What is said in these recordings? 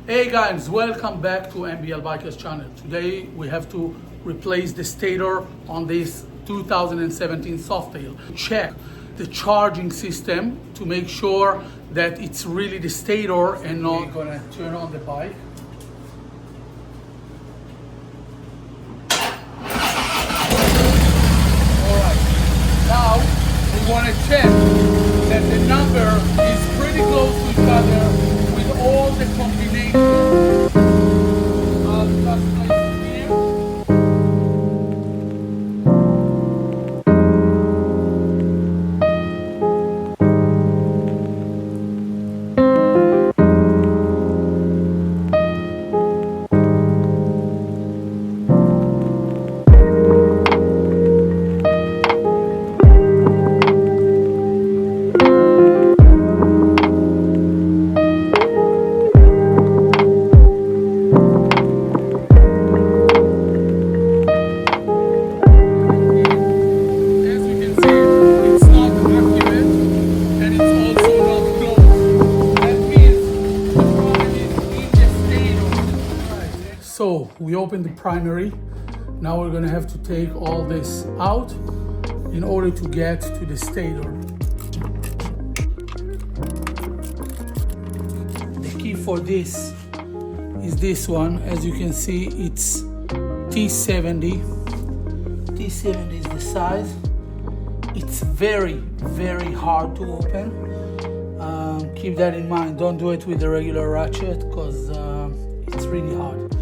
Hey guys, welcome back to MBL-BIKERS channel. Today we have to replace the stator on this 2017 Softail. Check the charging system to make sure that it's really the stator and not. We're gonna turn on the bike. Alright, now we want to check that the number is pretty close to each other with all the combinations. I'll just place it here. So we opened the primary. Now we're gonna have to take all this out in order to get to the stator. The key for this is this one. As you can see, it's T70. T70 is the size. It's very, very hard to open. Keep that in mind. Don't do it with the regular ratchet because it's really hard.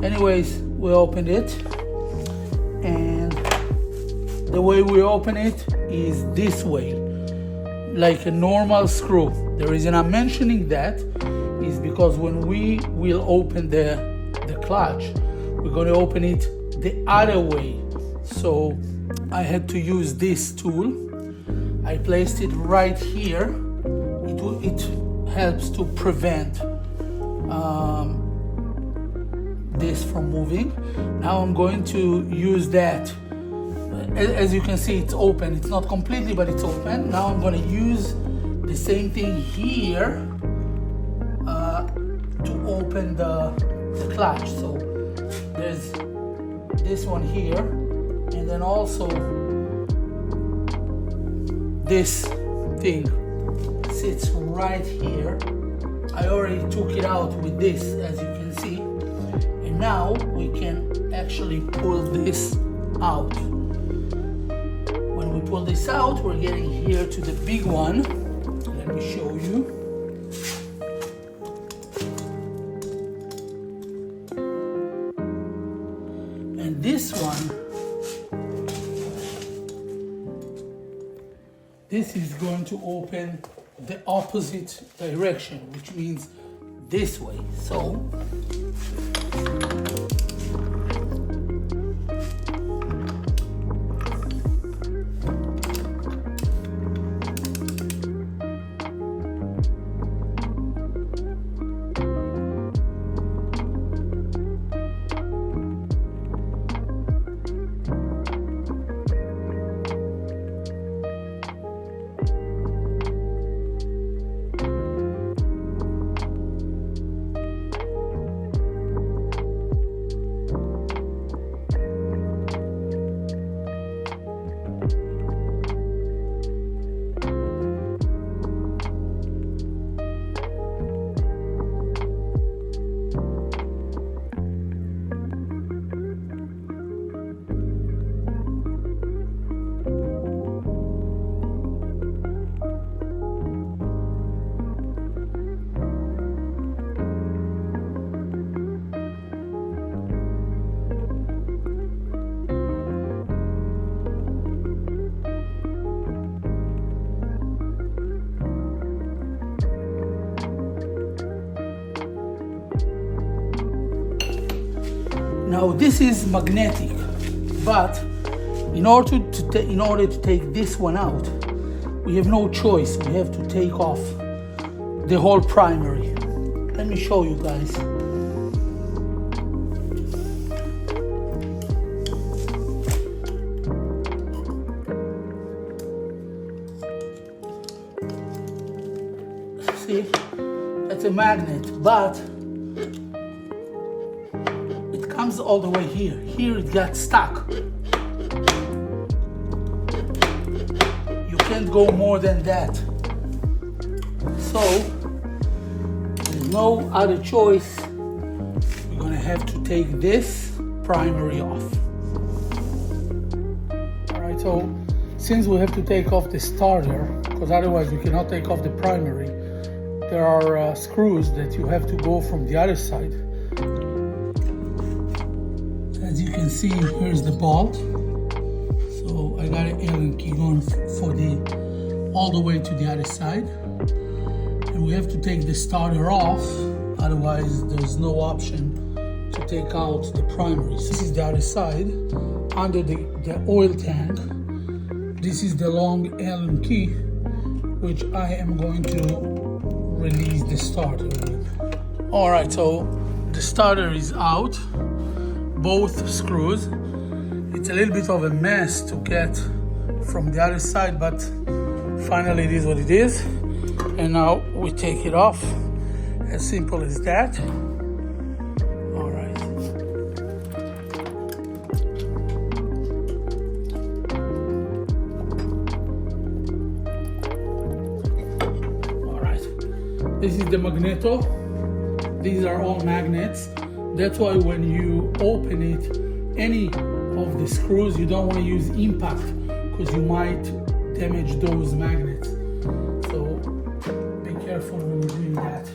Anyways, we opened it, and the way we open it is this way, like a normal screw. The reason I'm mentioning that is because when we will open the clutch, we're going to open it the other way. So I had to use this tool. I placed it right here. It helps to prevent this from moving. Now I'm going to use that. As you can see, it's open. It's not completely, but it's open. Now I'm going to use the same thing here to open the clutch. So there's this one here, and then also this thing sits right here. I already took it out with this, as you can see. Now we can actually pull this out. When we pull this out, we're getting here to the big one. Let me show you. And this one, this is going to open the opposite direction, which means this way. So now this is magnetic, but in order to take this one out, we have no choice. We have to take off the whole primary. Let me show you guys. See, that's a magnet, but comes all the way here. Here it got stuck. You can't go more than that. So there's no other choice. We're gonna have to take this primary off. All right, so since we have to take off the starter, because otherwise we cannot take off the primary, there are screws that you have to go from the other side. As you can see, here's the bolt. So I got an Allen key going for all the way to the other side. And we have to take the starter off, otherwise there's no option to take out the primaries. This is the other side, under the oil tank. This is the long Allen key, which I am going to release the starter with. All right, so the starter is out, both screws. It's a little bit of a mess to get from the other side, but finally it is what it is. And now we take it off, as simple as that. All right. This is the magneto. These are all magnets. That's why when you open it, any of the screws, you don't want to use impact because you might damage those magnets. So be careful when you're doing that.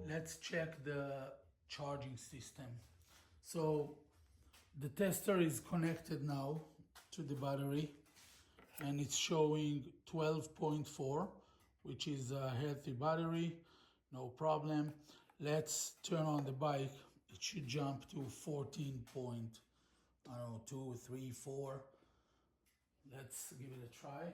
Let's check the charging system. So the tester is connected now to the battery and it's showing 12.4, which is a healthy battery, no problem. Let's turn on the bike. It should jump to 14.2, 3, 4. Let's give it a try.